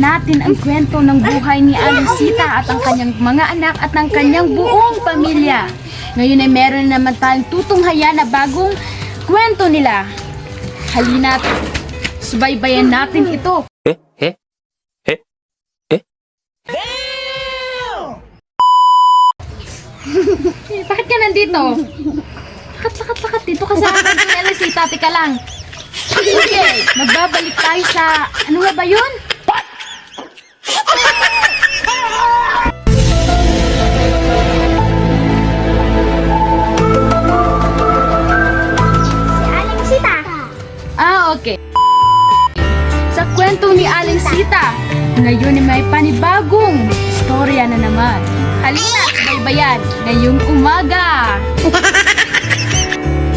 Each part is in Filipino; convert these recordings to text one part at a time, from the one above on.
natin ang kwento ng buhay ni Aling Sita at ang kanyang mga anak at ang kanyang buong pamilya. Ngayon ay meron naman tayong tutunghayan na bagong kwento nila. Halina't subaybayan natin ito. Bakit ka nandito? Lakat dito ka sa akin ni Aling Sita. Tika lang. Okay, magbabalik tayo sa... Ano nga ba yun? Si Aling Sita. Okay. Sa kwento ni Aling Sita, ngayon ay may panibagong istorya na naman. Halina, baybayan, ngayong umaga.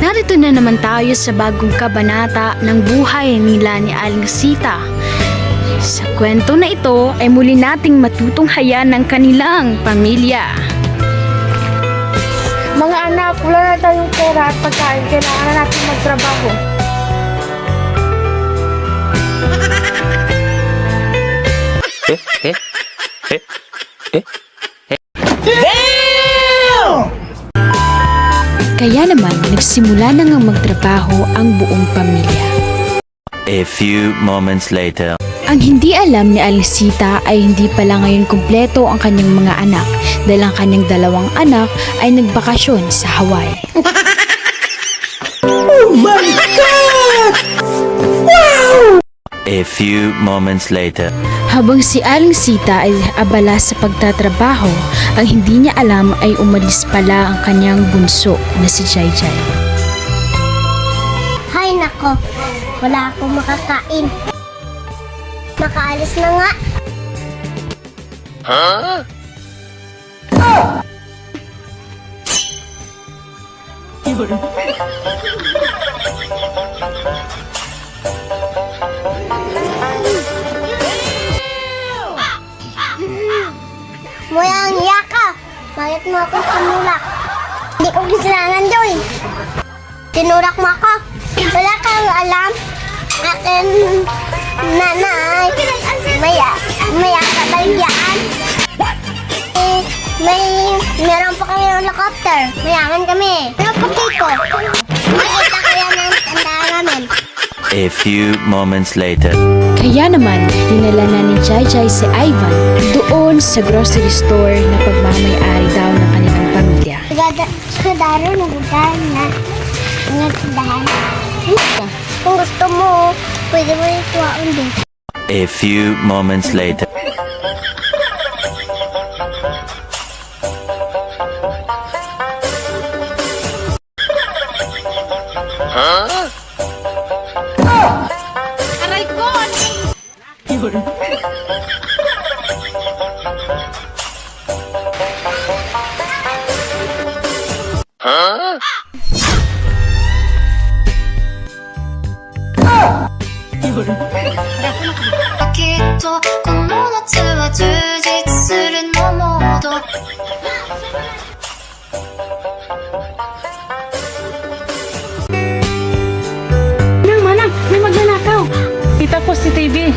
Narito na naman tayo sa bagong kabanata ng buhay nila ni Aling Sita. Sa kwento na ito ay muli nating matutunghayan ng kanilang pamilya. Mga anak, wala na tayong pera at pagkain. Kailangan na natin magtrabaho. Kaya naman, nagsimula na nga magtrabaho ang buong pamilya. A few moments later. Ang hindi alam ni Aling Sita ay hindi pala ngayon kumpleto ang kanyang mga anak dahil ang kanyang dalawang anak ay nagbakasyon sa Hawaii. A few moments later. Habang si Aling Sita ay abala sa pagtatrabaho, ang hindi niya alam ay umalis pala ang kanyang bunso na si Jai Jai. Hay nako, wala akong makakain. Makaalis na nga. Muyang iya ka. Bakit mo ako tinulak? Hindi ko kasalanan, Joy. Tinulak mo ako. Wala kang alam. Akin, nanay, may kabaligyan. Meron pa kami ng helicopter. Mayaman kami. Pero puti ko. Makita kaya ng tandaan namin. A few moments later. Kaya naman, dinala na ni Jai Jai si Ivan doon sa grocery store na pagmamayari daw ng kanilang pamilya. Kadaro ng bugan na. Ang tindahan. Kung gusto mo, pwede mo yung tuwaon din. A few moments later. Aray ko! Manang, may magnanakaw. Kita ko si TV.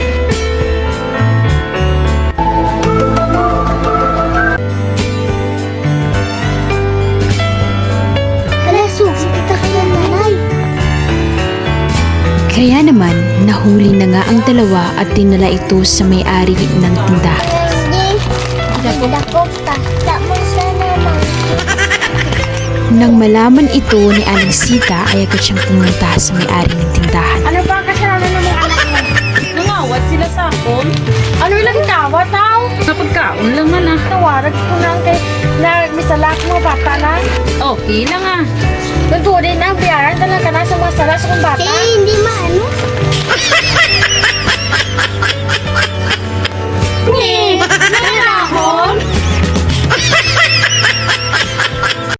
Hala, susi kita kaya nanay. Kaya naman, nahuli na nga ang dalawa at dinala ito sa may-ari ng tindahan. Hindi. Dako pa. Damo siya naman. Nang malaman ito ni Aling Sita ay agad siyang pumunta sa may-ari ng tindahan. Ano ba ang kasalanan ng mga anak mo? Nangawat sila sa akon. Ano lang tawa tao? Napagkaon lang nga na. Tawarag ko lang kay na misalak mo bata lang. Okay lang ah. Tuntunin na, bayaran talaga na sa mga salas kong bata. Eh, hindi